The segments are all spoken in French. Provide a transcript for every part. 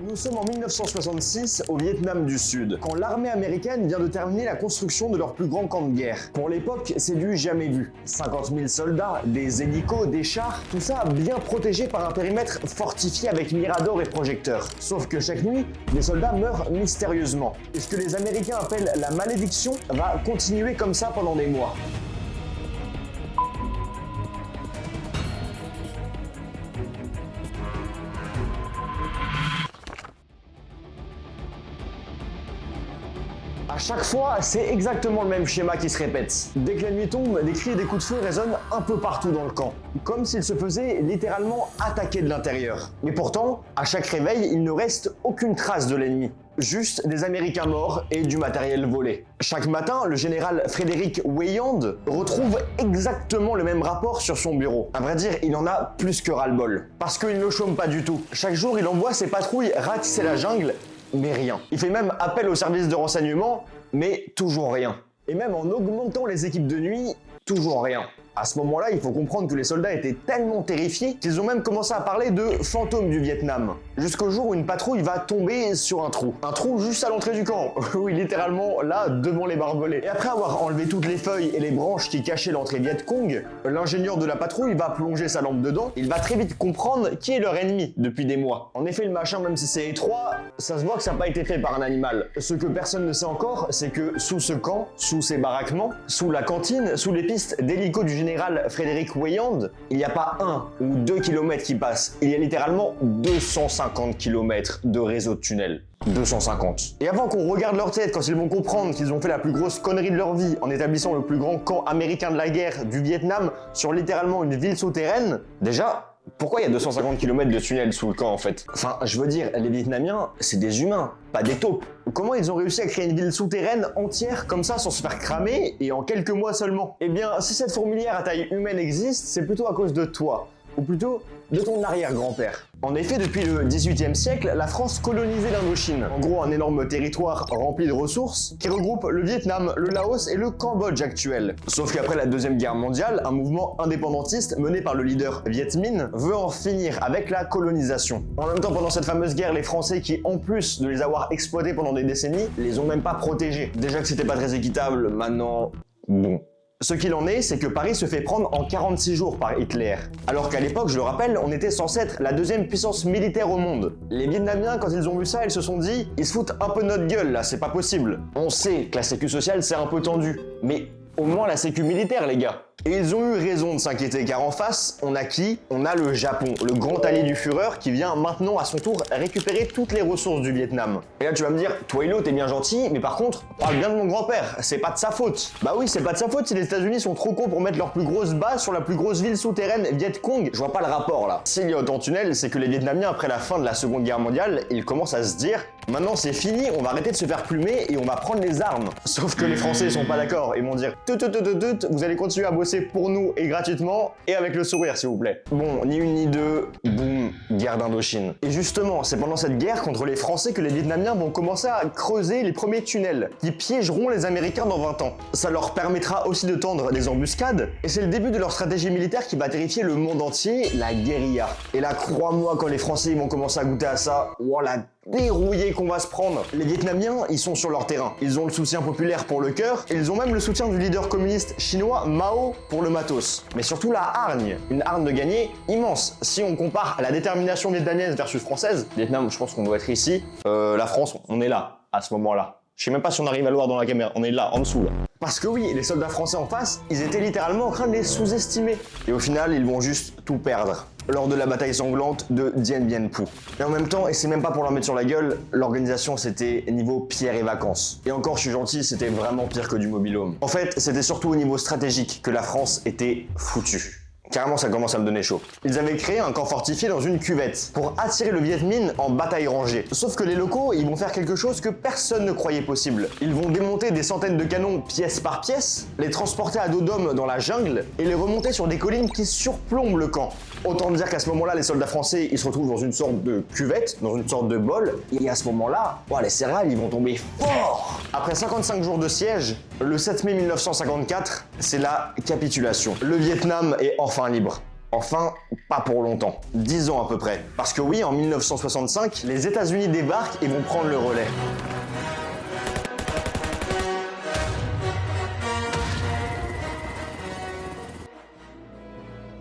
Nous sommes en 1966 au Vietnam du Sud, quand l'armée américaine vient de terminer la construction de leur plus grand camp de guerre. Pour l'époque, c'est du jamais vu. 50 000 soldats, des hélicos, des chars, tout ça bien protégé par un périmètre fortifié avec miradors et projecteurs. Sauf que chaque nuit, les soldats meurent mystérieusement. Et ce que les Américains appellent la malédiction va continuer comme ça pendant des mois. À chaque fois, c'est exactement le même schéma qui se répète. Dès que la nuit tombe, des cris et des coups de feu résonnent un peu partout dans le camp, comme s'ils se faisaient littéralement attaquer de l'intérieur. Mais pourtant, à chaque réveil, il ne reste aucune trace de l'ennemi. Juste des Américains morts et du matériel volé. Chaque matin, le général Frédéric Weyand retrouve exactement le même rapport sur son bureau. À vrai dire, il en a plus que ras-le-bol. Parce qu'il ne chôme pas du tout. Chaque jour, il envoie ses patrouilles ratisser la jungle, mais rien. Il fait même appel aux services de renseignement, mais toujours rien. Et même en augmentant les équipes de nuit, toujours rien. À ce moment-là, il faut comprendre que les soldats étaient tellement terrifiés qu'ils ont même commencé à parler de fantômes du Vietnam. Jusqu'au jour où une patrouille va tomber sur un trou. Un trou juste à l'entrée du camp. Oui, littéralement là, devant les barbelés. Et après avoir enlevé toutes les feuilles et les branches qui cachaient l'entrée Viet Cong, l'ingénieur de la patrouille va plonger sa lampe dedans. Il va très vite comprendre qui est leur ennemi depuis des mois. En effet, le machin, même si c'est étroit, ça se voit que ça n'a pas été fait par un animal. Ce que personne ne sait encore, c'est que sous ce camp, sous ces baraquements, sous la cantine, sous les pistes d'hélico du général Frédéric Weyand, il n'y a pas 1 ou 2 kilomètres qui passent. Il y a littéralement 250 km de réseau de tunnels. 250. Et avant qu'on regarde leur tête quand ils vont comprendre qu'ils ont fait la plus grosse connerie de leur vie en établissant le plus grand camp américain de la guerre du Vietnam sur littéralement une ville souterraine, déjà, pourquoi il y a 250 km de tunnels sous le camp en fait? Enfin, je veux dire, les Vietnamiens, c'est des humains, pas des taupes. Comment ils ont réussi à créer une ville souterraine entière comme ça sans se faire cramer et en quelques mois seulement? Eh bien, si cette fourmilière à taille humaine existe, c'est plutôt à cause de toi. Ou plutôt de ton arrière-grand-père. En effet, depuis le XVIIIe siècle, la France colonisait l'Indochine. En gros, un énorme territoire rempli de ressources qui regroupe le Vietnam, le Laos et le Cambodge actuel. Sauf qu'après la Deuxième Guerre mondiale, un mouvement indépendantiste mené par le leader Viet Minh veut en finir avec la colonisation. En même temps, pendant cette fameuse guerre, les Français qui, en plus de les avoir exploités pendant des décennies, les ont même pas protégés. Déjà que c'était pas très équitable, maintenant... bon. Ce qu'il en est, c'est que Paris se fait prendre en 46 jours par Hitler. Alors qu'à l'époque, je le rappelle, on était censé être la deuxième puissance militaire au monde. Les Vietnamiens, quand ils ont vu ça, ils se sont dit « Ils se foutent un peu de notre gueule là, c'est pas possible. On sait que la sécu sociale c'est un peu tendu, mais au moins la sécu militaire les gars ». Et ils ont eu raison de s'inquiéter, car en face, on a qui? On a le Japon, le grand allié du Führer qui vient maintenant à son tour récupérer toutes les ressources du Vietnam. Et là tu vas me dire, toi Hilo, t'es bien gentil, mais par contre, parle bien de mon grand-père, c'est pas de sa faute. Bah oui, c'est pas de sa faute si les États-Unis sont trop cons pour mettre leur plus grosse base sur la plus grosse ville souterraine Viet Cong. Je vois pas le rapport là. S'il y a autant de tunnels, c'est que les Vietnamiens, après la fin de la Seconde Guerre mondiale, ils commencent à se dire, maintenant c'est fini, on va arrêter de se faire plumer et on va prendre les armes. Sauf que les Français sont pas d'accord, ils vont dire, vous allez continuer à bosser pour nous et gratuitement, et avec le sourire s'il vous plaît. Bon, ni une ni deux, boum, guerre d'Indochine. Et justement, c'est pendant cette guerre contre les Français que les Vietnamiens vont commencer à creuser les premiers tunnels qui piégeront les Américains dans 20 ans. Ça leur permettra aussi de tendre des embuscades, et c'est le début de leur stratégie militaire qui va terrifier le monde entier, la guérilla. Et là, crois-moi, quand les Français vont commencer à goûter à ça, voilà, dérouillé qu'on va se prendre. Les Vietnamiens, ils sont sur leur terrain. Ils ont le soutien populaire pour le cœur, et ils ont même le soutien du leader communiste chinois Mao pour le matos. Mais surtout la hargne, une hargne de gagner immense. Si on compare la détermination vietnamienne versus française, Vietnam, je pense qu'on doit être ici. La France, on est là, à ce moment-là. Je sais même pas si on arrive à le voir dans la caméra, on est là, en dessous là. Parce que oui, les soldats français en face, ils étaient littéralement en train de les sous-estimer. Et au final, ils vont juste tout perdre lors de la bataille sanglante de Dien Bien Phu. Et en même temps, et c'est même pas pour leur mettre sur la gueule, l'organisation c'était niveau pierre et vacances. Et encore, je suis gentil, c'était vraiment pire que du mobil-home. En fait, c'était surtout au niveau stratégique que la France était foutue. Carrément, ça commence à me donner chaud. Ils avaient créé un camp fortifié dans une cuvette pour attirer le Viet Minh en bataille rangée. Sauf que les locaux, ils vont faire quelque chose que personne ne croyait possible. Ils vont démonter des centaines de canons pièce par pièce, les transporter à dos d'homme dans la jungle et les remonter sur des collines qui surplombent le camp. Autant dire qu'à ce moment-là, les soldats français, ils se retrouvent dans une sorte de cuvette, dans une sorte de bol, et à ce moment-là, les céréales, ils vont tomber fort. Après 55 jours de siège, le 7 mai 1954, c'est la capitulation. Le Vietnam est enfin libre. Enfin, pas pour longtemps. 10 ans à peu près. Parce que oui, en 1965, les États-Unis débarquent et vont prendre le relais.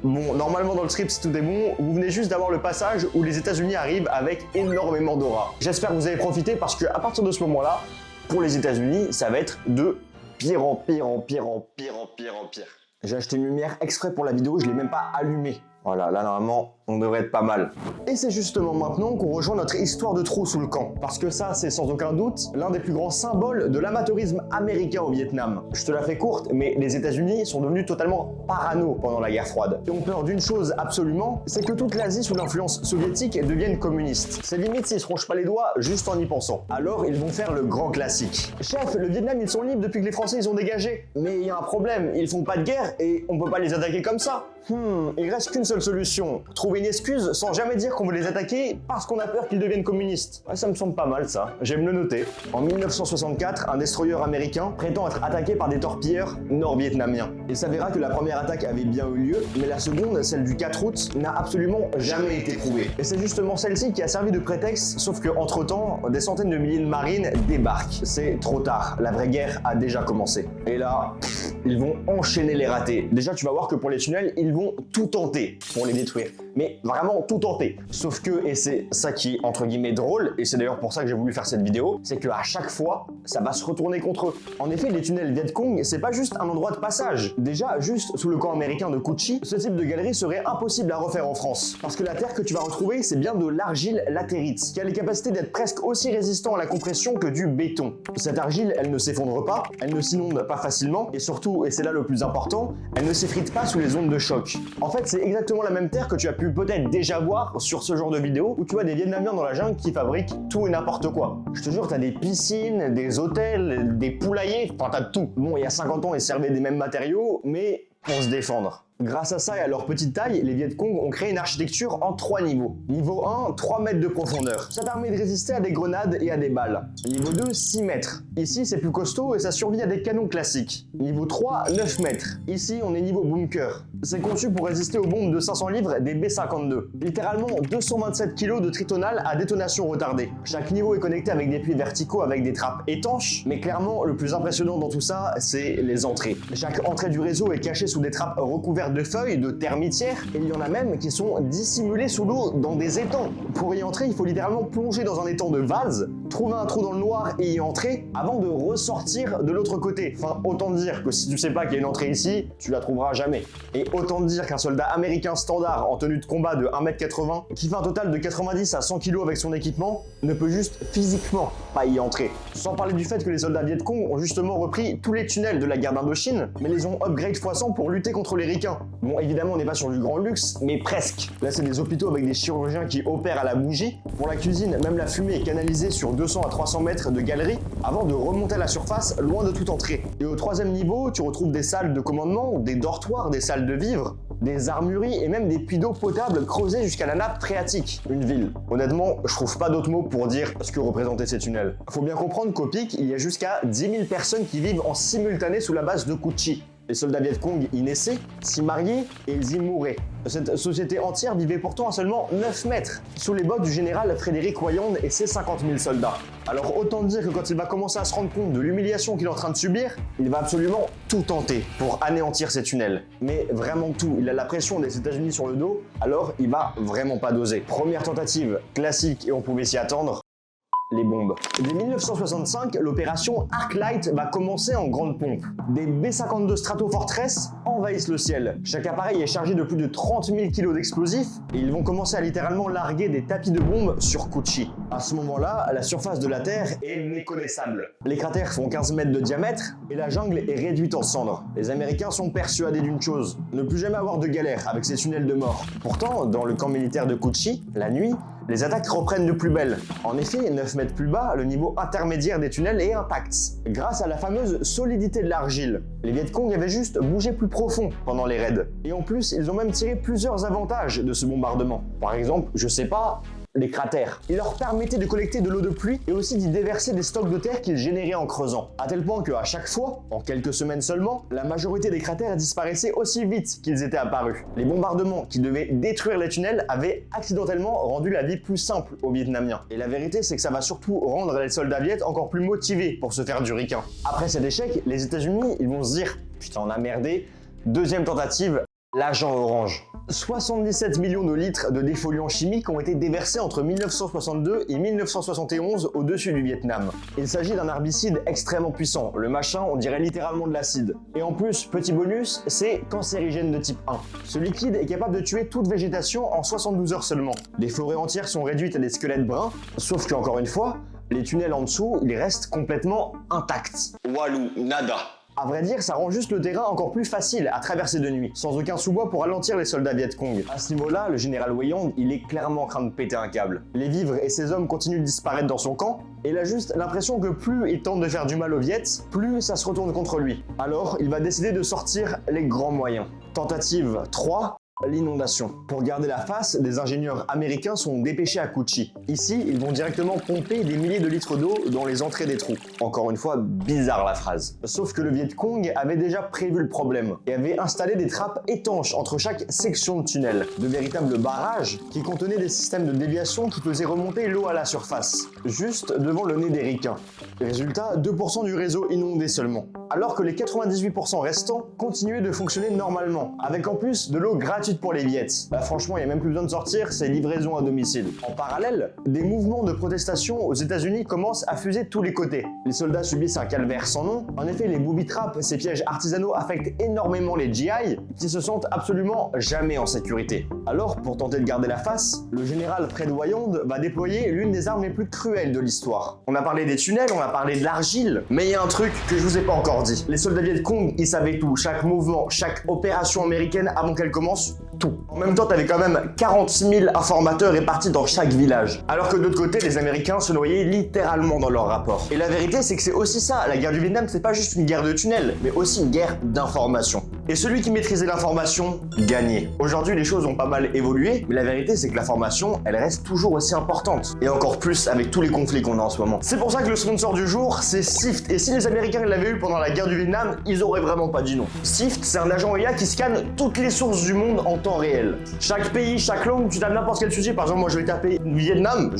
Bon, normalement dans le script, si tout est bon, vous venez juste d'avoir le passage où les États-Unis arrivent avec énormément d'aura. J'espère que vous avez profité parce qu'à partir de ce moment-là, pour les États-Unis, ça va être de pire en pire en pire en pire en pire en pire. J'ai acheté une lumière exprès pour la vidéo, je l'ai même pas allumée. Voilà, là normalement, on devrait être pas mal. Et c'est justement maintenant qu'on rejoint notre histoire de trou sous le camp. Parce que ça, c'est sans aucun doute l'un des plus grands symboles de l'amateurisme américain au Vietnam. Je te la fais courte, mais les États-Unis sont devenus totalement parano pendant la guerre froide. Et ont peur d'une chose absolument, c'est que toute l'Asie sous l'influence soviétique devienne communiste. C'est limite s'ils se rongent pas les doigts juste en y pensant. Alors ils vont faire le grand classique. Chef, le Vietnam ils sont libres depuis que les Français ils ont dégagé. Mais il y a un problème, ils font pas de guerre et on peut pas les attaquer comme ça. Il reste qu'une seule solution, trouver une excuse sans jamais dire qu'on veut les attaquer parce qu'on a peur qu'ils deviennent communistes. Ouais, ça me semble pas mal ça, j'aime le noter. En 1964, un destroyer américain prétend être attaqué par des torpilleurs nord-vietnamiens. Il s'avéra que la première attaque avait bien eu lieu, mais la seconde, celle du 4 août, n'a absolument jamais été prouvée. Et c'est justement celle-ci qui a servi de prétexte, sauf que entre-temps, des centaines de milliers de marines débarquent. C'est trop tard, la vraie guerre a déjà commencé. Et là, ils vont enchaîner les ratés. Déjà, tu vas voir que pour les tunnels, ils vont tout tenter pour les détruire. Mais vraiment tout tenter. Sauf que, et c'est ça qui est entre guillemets drôle, et c'est d'ailleurs pour ça que j'ai voulu faire cette vidéo, c'est qu'à chaque fois, ça va se retourner contre eux. En effet, les tunnels Vietcong, c'est pas juste un endroit de passage. Déjà, juste sous le camp américain de Cu Chi, ce type de galerie serait impossible à refaire en France. Parce que la terre que tu vas retrouver, c'est bien de l'argile latérite, qui a les capacités d'être presque aussi résistant à la compression que du béton. Cette argile, elle ne s'effondre pas, elle ne s'inonde pas facilement, et surtout, et c'est là le plus important, elle ne s'effrite pas sous les ondes de choc. En fait, c'est exactement la même terre que tu as pu peut-être déjà voir sur ce genre de vidéo où tu vois des Vietnamiens dans la jungle qui fabriquent tout et n'importe quoi. Je te jure, t'as des piscines, des hôtels, des poulaillers, enfin t'as tout. Bon, il y a 50 ans, ils servaient des mêmes matériaux, mais pour se défendre. Grâce à ça et à leur petite taille, les Vietcong ont créé une architecture en 3 niveaux. Niveau 1, 3 mètres de profondeur. Ça permet de résister à des grenades et à des balles. Niveau 2, 6 mètres. Ici, c'est plus costaud et ça survit à des canons classiques. Niveau 3, 9 mètres. Ici, on est niveau bunker. C'est conçu pour résister aux bombes de 500 livres des B-52. Littéralement 227 kg de tritonal à détonation retardée. Chaque niveau est connecté avec des puits verticaux avec des trappes étanches, mais clairement, le plus impressionnant dans tout ça, c'est les entrées. Chaque entrée du réseau est cachée sous des trappes recouvertes de feuilles, de termitières, et il y en a même qui sont dissimulées sous l'eau dans des étangs. Pour y entrer, il faut littéralement plonger dans un étang de vase, trouver un trou dans le noir et y entrer avant de ressortir de l'autre côté. Enfin, autant dire que si tu sais pas qu'il y a une entrée ici, tu la trouveras jamais. Et autant dire qu'un soldat américain standard en tenue de combat de 1m80, qui fait un total de 90 à 100 kg avec son équipement, ne peut juste physiquement pas y entrer. Sans parler du fait que les soldats Vietcong ont justement repris tous les tunnels de la guerre d'Indochine, mais les ont upgrade x100 pour lutter contre les ricains. Bon, évidemment, on n'est pas sur du grand luxe, mais presque. Là, c'est des hôpitaux avec des chirurgiens qui opèrent à la bougie. Pour la cuisine, même la fumée est canalisée sur 200 à 300 mètres de galerie avant de remonter à la surface, loin de toute entrée. Et au 3e niveau, tu retrouves des salles de commandement, des dortoirs, des salles de vivre, des armureries et même des puits d'eau potable creusés jusqu'à la nappe phréatique. Une ville. Honnêtement, je trouve pas d'autres mots pour dire ce que représentaient ces tunnels. Faut bien comprendre qu'au pic, il y a jusqu'à 10 000 personnes qui vivent en simultané sous la base de Cu Chi. Les soldats Vietcong y naissaient, s'y mariaient et ils y mouraient. Cette société entière vivait pourtant à seulement 9 mètres, sous les bottes du général Frédéric Wayand et ses 50 000 soldats. Alors autant dire que quand il va commencer à se rendre compte de l'humiliation qu'il est en train de subir, il va absolument tout tenter pour anéantir ces tunnels. Mais vraiment tout, il a la pression des États-Unis sur le dos, alors il va vraiment pas doser. Première tentative classique et on pouvait s'y attendre. Les bombes. Dès 1965, l'opération Arclight va commencer en grande pompe. Des B-52 Stratofortress envahissent le ciel. Chaque appareil est chargé de plus de 30 000 kg d'explosifs et ils vont commencer à littéralement larguer des tapis de bombes sur Cu Chi. À ce moment-là, la surface de la Terre est méconnaissable. Les cratères font 15 mètres de diamètre et la jungle est réduite en cendres. Les Américains sont persuadés d'une chose, ne plus jamais avoir de galère avec ces tunnels de mort. Pourtant, dans le camp militaire de Cu Chi, la nuit, les attaques reprennent de plus belle. En effet, 9 mètres plus bas, le niveau intermédiaire des tunnels est intact, grâce à la fameuse solidité de l'argile. Les Vietcong avaient juste bougé plus profond pendant les raids. Et en plus, ils ont même tiré plusieurs avantages de ce bombardement. Par exemple, je sais pas, les cratères. Il leur permettait de collecter de l'eau de pluie et aussi d'y déverser des stocks de terre qu'ils généraient en creusant. À tel point qu'à chaque fois, en quelques semaines seulement, la majorité des cratères disparaissaient aussi vite qu'ils étaient apparus. Les bombardements qui devaient détruire les tunnels avaient accidentellement rendu la vie plus simple aux Vietnamiens. Et la vérité, c'est que ça va surtout rendre les soldats viet encore plus motivés pour se faire du ricain. Après cet échec, les États-Unis, ils vont se dire « Putain, on a merdé ». Deuxième tentative, l'agent orange. 77 millions de litres de défoliants chimiques ont été déversés entre 1962 et 1971 au-dessus du Vietnam. Il s'agit d'un herbicide extrêmement puissant. Le machin, on dirait littéralement de l'acide. Et en plus, petit bonus, c'est cancérigène de type 1. Ce liquide est capable de tuer toute végétation en 72 heures seulement. Les forêts entières sont réduites à des squelettes bruns, sauf qu'encore une fois, les tunnels en dessous, ils restent complètement intacts. Walou, nada. À vrai dire, ça rend juste le terrain encore plus facile à traverser de nuit, sans aucun sous-bois pour ralentir les soldats Viet Cong. À ce niveau-là, le général Weyand, il est clairement en train de péter un câble. Les vivres et ses hommes continuent de disparaître dans son camp, et il a juste l'impression que plus il tente de faire du mal aux Viets, plus ça se retourne contre lui. Alors, il va décider de sortir les grands moyens. Tentative 3. L'inondation. Pour garder la face, des ingénieurs américains sont dépêchés à Cu Chi. Ici, ils vont directement pomper des milliers de litres d'eau dans les entrées des trous. Encore une fois, bizarre la phrase. Sauf que le Viet Cong avait déjà prévu le problème et avait installé des trappes étanches entre chaque section de tunnel. De véritables barrages qui contenaient des systèmes de déviation qui faisaient remonter l'eau à la surface, juste devant le nez des ricains. Résultat, 2% du réseau inondé seulement. Alors que les 98% restants continuaient de fonctionner normalement, avec en plus de l'eau gratuite pour les Viets. Bah franchement, il n'y a même plus besoin de sortir, c'est livraison à domicile. En parallèle, des mouvements de protestation aux États-Unis commencent à fuser de tous les côtés. Les soldats subissent un calvaire sans nom. En effet, les booby traps, ces pièges artisanaux affectent énormément les GI qui se sentent absolument jamais en sécurité. Alors, pour tenter de garder la face, le général Fred Weyand va déployer l'une des armes les plus cruelles de l'histoire. On a parlé des tunnels, on a parlé de l'argile, mais il y a un truc que je vous ai pas encore dit. Les soldats Viet Cong, ils savaient tout, chaque mouvement, chaque opération américaine avant qu'elle commence, tout. En même temps, t'avais quand même 40 000 informateurs répartis dans chaque village. Alors que de l'autre côté, les Américains se noyaient littéralement dans leur rapport. Et la vérité, c'est que c'est aussi ça. La guerre du Vietnam, c'est pas juste une guerre de tunnels, mais aussi une guerre d'information. Et celui qui maîtrisait l'information gagnait. Aujourd'hui, les choses ont pas mal évolué, mais la vérité, c'est que l'information, elle reste toujours aussi importante. Et encore plus avec tous les conflits qu'on a en ce moment. C'est pour ça que le sponsor du jour, c'est Sift. Et si les Américains l'avaient eu pendant la guerre du Vietnam, ils auraient vraiment pas dit non. Sift, c'est un agent IA qui scanne toutes les sources du monde en temps réel. Chaque pays, chaque langue, tu tapes n'importe quel sujet. Par exemple, moi, je vais taper Vietnam,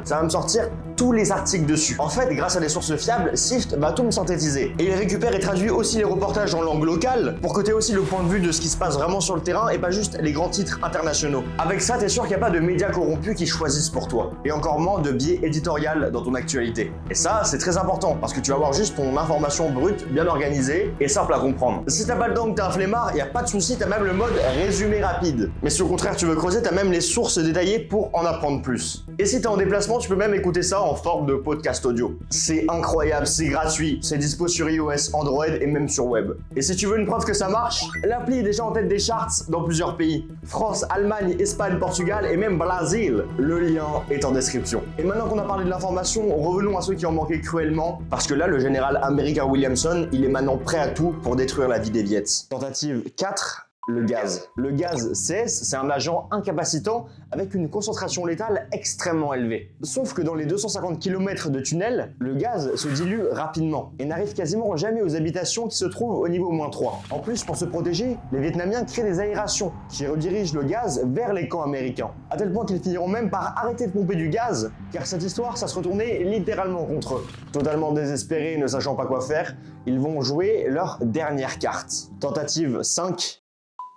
ça va me sortir tous les articles dessus. En fait, grâce à des sources fiables, Sift va tout me synthétiser. Et il récupère et traduit aussi les reportages en langue locale pour que tu aies aussi le point de vue de ce qui se passe vraiment sur le terrain et pas juste les grands titres internationaux. Avec ça, t'es sûr qu'il n'y a pas de médias corrompus qui choisissent pour toi. Et encore moins de biais éditorial dans ton actualité. Et ça, c'est très important parce que tu vas avoir juste ton information brute, bien organisée et simple à comprendre. Si t'as pas le temps que t'es un flemmard, il n'y a pas de souci, t'as même le mode résumé rapide. Mais si au contraire tu veux creuser, t'as même les sources détaillées pour en apprendre plus. Et si t'es en déplacement, tu peux même écouter ça en forme de podcast audio. C'est incroyable, c'est gratuit, c'est dispo sur iOS, Android et même sur web. Et si tu veux une preuve que ça marche, l'appli est déjà en tête des charts dans plusieurs pays. France, Allemagne, Espagne, Portugal et même Brésil. Le lien est en description. Et maintenant qu'on a parlé de l'information, revenons à ceux qui en manquaient cruellement, parce que là, le général America Williamson, il est maintenant prêt à tout pour détruire la vie des Viets. Tentative 4. Le gaz. Le gaz CS, c'est un agent incapacitant avec une concentration létale extrêmement élevée. Sauf que dans les 250 km de tunnel, le gaz se dilue rapidement et n'arrive quasiment jamais aux habitations qui se trouvent au niveau -3. En plus, pour se protéger, les Vietnamiens créent des aérations qui redirigent le gaz vers les camps américains. À tel point qu'ils finiront même par arrêter de pomper du gaz, car cette histoire, ça se retournait littéralement contre eux. Totalement désespérés, ne sachant pas quoi faire, ils vont jouer leur dernière carte. Tentative 5.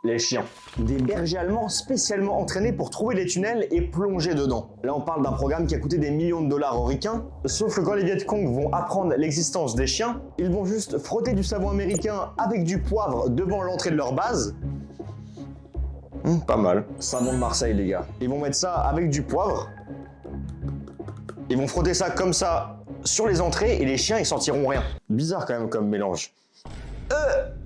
Les chiens. Des bergers allemands spécialement entraînés pour trouver les tunnels et plonger dedans. Là, on parle d'un programme qui a coûté des millions de dollars aux ricains, sauf que quand les Viet Cong vont apprendre l'existence des chiens, ils vont juste frotter du savon américain avec du poivre devant l'entrée de leur base. Pas mal. Savon de Marseille, les gars. Ils vont mettre ça avec du poivre. Ils vont frotter ça comme ça sur les entrées et les chiens, ils sentiront rien. Bizarre quand même comme mélange. Je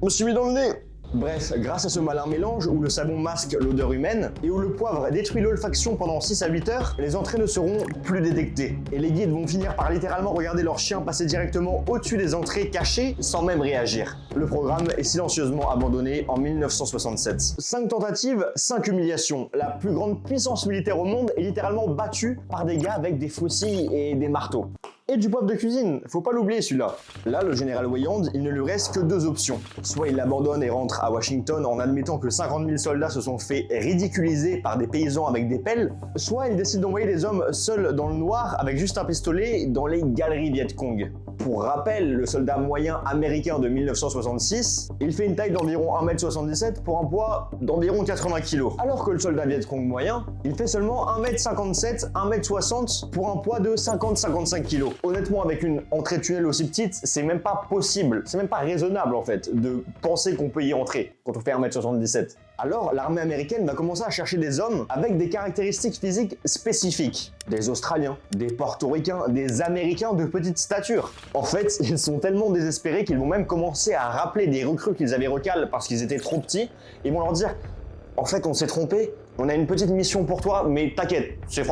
me suis mis dans le nez. Bref, grâce à ce malin mélange où le savon masque l'odeur humaine et où le poivre détruit l'olfaction pendant 6 à 8 heures, les entrées ne seront plus détectées. Et les guides vont finir par littéralement regarder leur chien passer directement au-dessus des entrées cachées sans même réagir. Le programme est silencieusement abandonné en 1967. 5 tentatives, 5 humiliations. La plus grande puissance militaire au monde est littéralement battue par des gars avec des faucilles et des marteaux. Et du poivre de cuisine, faut pas l'oublier celui-là. Là, le général Weyand, il ne lui reste que 2 options. Soit il l'abandonne et rentre à Washington en admettant que 50 000 soldats se sont fait ridiculiser par des paysans avec des pelles, soit il décide d'envoyer des hommes seuls dans le noir avec juste un pistolet dans les galeries Viet Cong. Pour rappel, le soldat moyen américain de 1966, il fait une taille d'environ 1m77 pour un poids d'environ 80 kg. Alors que le soldat Viet Cong moyen, il fait seulement 1m57, 1m60 pour un poids de 50-55 kg. Honnêtement, avec une entrée de tunnel aussi petite, c'est même pas possible, c'est même pas raisonnable en fait de penser qu'on peut y rentrer quand on fait 1m77. Alors, l'armée américaine va commencer à chercher des hommes avec des caractéristiques physiques spécifiques. Des Australiens, des Portoricains, des Américains de petite stature. En fait, ils sont tellement désespérés qu'ils vont même commencer à rappeler des recrues qu'ils avaient recalées parce qu'ils étaient trop petits. Ils vont leur dire « En fait, on s'est trompé, on a une petite mission pour toi, mais t'inquiète, c'est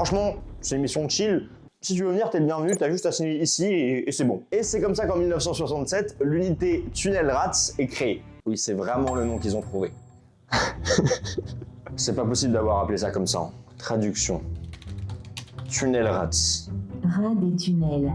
une mission chill. Si tu veux venir, t'es le bienvenu, t'as juste à signer ici et c'est bon. » Et c'est comme ça qu'en 1967, l'unité Tunnel Rats est créée. Oui, c'est vraiment le nom qu'ils ont trouvé. C'est pas possible d'avoir appelé ça comme ça. Traduction. Tunnel Rats. Rat des tunnels.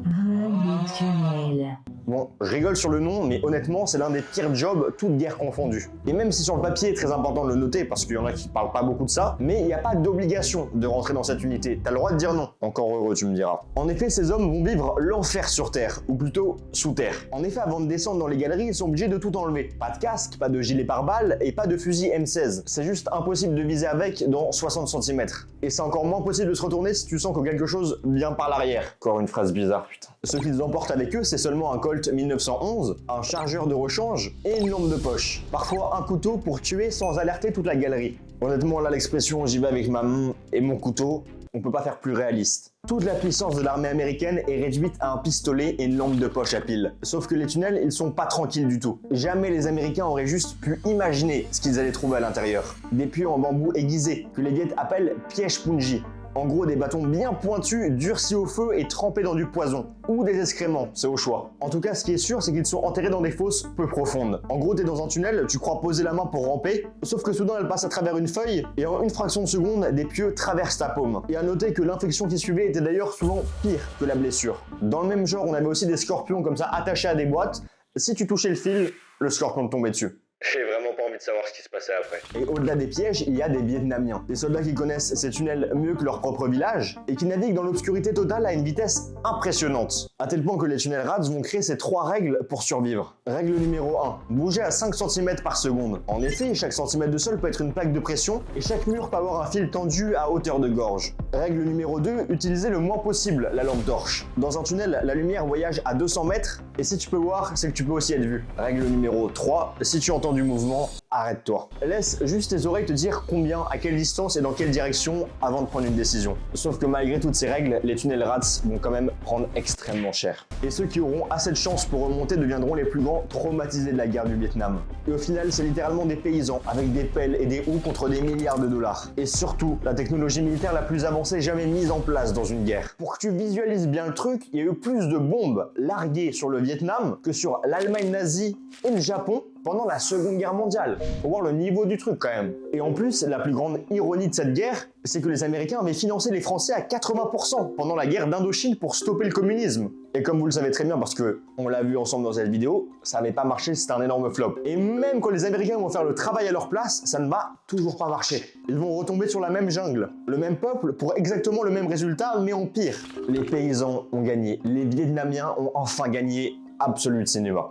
Rat des tunnels. Bon, je rigole sur le nom, mais honnêtement, c'est l'un des pires jobs, toutes guerres confondues. Et même si sur le papier, très important de le noter, parce qu'il y en a qui parlent pas beaucoup de ça, mais il n'y a pas d'obligation de rentrer dans cette unité. T'as le droit de dire non. Encore heureux, tu me diras. En effet, ces hommes vont vivre l'enfer sur Terre, ou plutôt sous terre. En effet, avant de descendre dans les galeries, ils sont obligés de tout enlever. Pas de casque, pas de gilet pare-balles, et pas de fusil M16. C'est juste impossible de viser avec dans 60 cm. Et c'est encore moins possible de se retourner si tu sens que quelque chose vient par l'arrière. Encore une phrase bizarre, putain. Ce qu'ils emportent avec eux, c'est seulement un Colt 1911, un chargeur de rechange et une lampe de poche. Parfois un couteau pour tuer sans alerter toute la galerie. Honnêtement, là, l'expression « j'y vais avec ma main et mon couteau », on peut pas faire plus réaliste. Toute la puissance de l'armée américaine est réduite à un pistolet et une lampe de poche à pile. Sauf que les tunnels, ils sont pas tranquilles du tout. Jamais les Américains auraient juste pu imaginer ce qu'ils allaient trouver à l'intérieur. Des puits en bambou aiguisés, que les Viet appellent pièges punji. En gros, des bâtons bien pointus, durcis au feu et trempés dans du poison. Ou des excréments, c'est au choix. En tout cas, ce qui est sûr, c'est qu'ils sont enterrés dans des fosses peu profondes. En gros, t'es dans un tunnel, tu crois poser la main pour ramper, sauf que soudain, elle passe à travers une feuille, et en une fraction de seconde, des pieux traversent ta paume. Et à noter que l'infection qui suivait était d'ailleurs souvent pire que la blessure. Dans le même genre, on avait aussi des scorpions comme ça attachés à des boîtes. Si tu touchais le fil, le scorpion te tombait dessus. J'ai vraiment pas envie de savoir ce qui se passait après. Et au-delà des pièges, il y a des Vietnamiens. Des soldats qui connaissent ces tunnels mieux que leur propre village et qui naviguent dans l'obscurité totale à une vitesse impressionnante. À tel point que les tunnels Rats vont créer ces 3 règles pour survivre. Règle numéro 1. Bouger à 5 cm par seconde. En effet, chaque centimètre de sol peut être une plaque de pression et chaque mur peut avoir un fil tendu à hauteur de gorge. Règle numéro 2. Utiliser le moins possible la lampe torche. Dans un tunnel, la lumière voyage à 200 mètres et si tu peux voir, c'est que tu peux aussi être vu. Règle numéro 3. Si tu entends du mouvement, arrête-toi. Laisse juste tes oreilles te dire combien, à quelle distance et dans quelle direction avant de prendre une décision. Sauf que malgré toutes ces règles, les tunnels Rats vont quand même prendre extrêmement cher. Et ceux qui auront assez de chance pour remonter deviendront les plus grands traumatisés de la guerre du Vietnam. Et au final, c'est littéralement des paysans avec des pelles et des houes contre des milliards de dollars. Et surtout, la technologie militaire la plus avancée jamais mise en place dans une guerre. Pour que tu visualises bien le truc, il y a eu plus de bombes larguées sur le Vietnam que sur l'Allemagne nazie et le Japon pendant la Seconde Guerre mondiale. Faut voir le niveau du truc quand même. Et en plus, la plus grande ironie de cette guerre, c'est que les Américains avaient financé les Français à 80% pendant la guerre d'Indochine pour stopper le communisme. Et comme vous le savez très bien parce que on l'a vu ensemble dans cette vidéo, ça n'avait pas marché, c'était un énorme flop. Et même quand les Américains vont faire le travail à leur place, ça ne va toujours pas marcher. Ils vont retomber sur la même jungle, le même peuple pour exactement le même résultat, mais en pire. Les paysans ont gagné, les Vietnamiens ont enfin gagné absolu cinéma.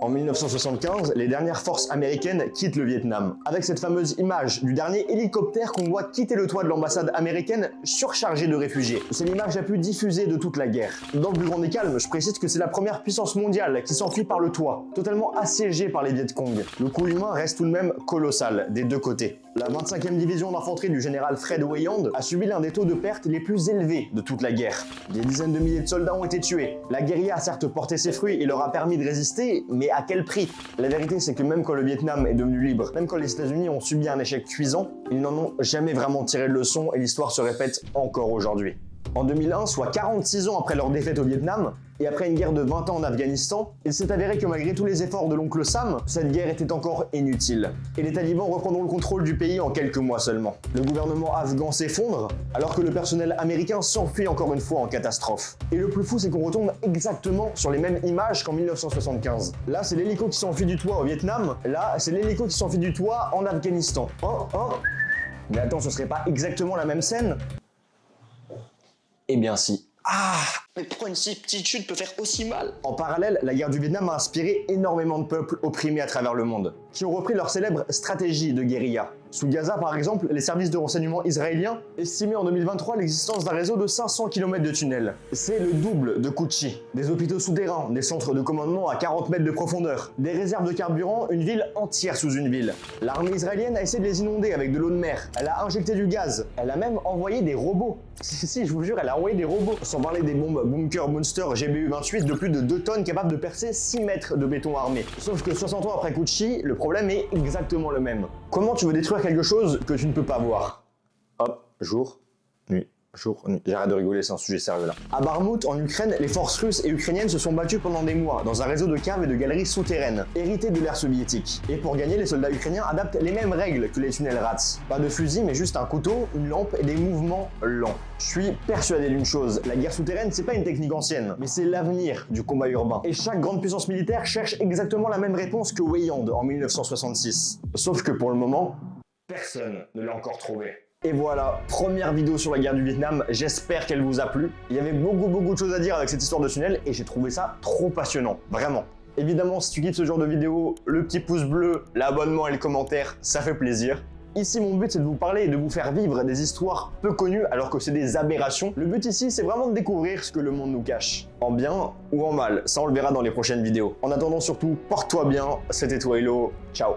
En 1975, les dernières forces américaines quittent le Vietnam, avec cette fameuse image du dernier hélicoptère qu'on voit quitter le toit de l'ambassade américaine surchargé de réfugiés. C'est l'image la plus diffusée de toute la guerre. Dans le plus grand des calmes, je précise que c'est la première puissance mondiale qui s'enfuit par le toit, totalement assiégée par les Viet Cong. Le coût humain reste tout de même colossal, des deux côtés. La 25e division d'infanterie du général Fred Weyand a subi l'un des taux de perte les plus élevés de toute la guerre. Des dizaines de milliers de soldats ont été tués. La guérilla a certes porté ses fruits et leur a permis de résister, mais et à quel prix? La vérité, c'est que même quand le Vietnam est devenu libre, même quand les États-Unis ont subi un échec cuisant, ils n'en ont jamais vraiment tiré de leçon et l'histoire se répète encore aujourd'hui. En 2001, soit 46 ans après leur défaite au Vietnam, et après une guerre de 20 ans en Afghanistan, il s'est avéré que malgré tous les efforts de l'oncle Sam, cette guerre était encore inutile. Et les talibans reprendront le contrôle du pays en quelques mois seulement. Le gouvernement afghan s'effondre, alors que le personnel américain s'enfuit encore une fois en catastrophe. Et le plus fou, c'est qu'on retombe exactement sur les mêmes images qu'en 1975. Là, c'est l'hélico qui s'enfuit du toit au Vietnam, là, c'est l'hélico qui s'enfuit du toit en Afghanistan. Mais attends, ce serait pas exactement la même scène? Eh bien si. Ah! Mais pourquoi une si petite chute peut faire aussi mal? En parallèle, la guerre du Vietnam a inspiré énormément de peuples opprimés à travers le monde, qui ont repris leur célèbre stratégie de guérilla. Sous Gaza, par exemple, les services de renseignement israéliens estimaient en 2023 l'existence d'un réseau de 500 km de tunnels. C'est le double de Cu Chi. Des hôpitaux souterrains, des centres de commandement à 40 mètres de profondeur, des réserves de carburant, une ville entière sous une ville. L'armée israélienne a essayé de les inonder avec de l'eau de mer. Elle a injecté du gaz. Elle a même envoyé des robots. Si, je vous jure, elle a envoyé des robots. Sans parler des bombes Bunker Monster GBU-28 de plus de 2 tonnes capables de percer 6 mètres de béton armé. Sauf que 60 ans après Cu Chi, le problème est exactement le même. Comment tu veux détruire quelque chose que tu ne peux pas voir? Hop, jour, nuit. J'arrête de rigoler, c'est un sujet sérieux là. À Barmout, en Ukraine, les forces russes et ukrainiennes se sont battues pendant des mois dans un réseau de caves et de galeries souterraines, hérité de l'ère soviétique. Et pour gagner, les soldats ukrainiens adaptent les mêmes règles que les tunnels RATS. Pas de fusil, mais juste un couteau, une lampe et des mouvements lents. Je suis persuadé d'une chose, la guerre souterraine, c'est pas une technique ancienne, mais c'est l'avenir du combat urbain. Et chaque grande puissance militaire cherche exactement la même réponse que Weyand en 1966. Sauf que pour le moment, personne ne l'a encore trouvé. Et voilà, première vidéo sur la guerre du Vietnam, j'espère qu'elle vous a plu. Il y avait beaucoup de choses à dire avec cette histoire de tunnel et j'ai trouvé ça trop passionnant, vraiment. Évidemment, si tu kiffes ce genre de vidéo, le petit pouce bleu, l'abonnement et le commentaire, ça fait plaisir. Ici, mon but, c'est de vous parler et de vous faire vivre des histoires peu connues alors que c'est des aberrations. Le but ici, c'est vraiment de découvrir ce que le monde nous cache. En bien ou en mal, ça on le verra dans les prochaines vidéos. En attendant surtout, porte-toi bien, c'était Twilo, ciao.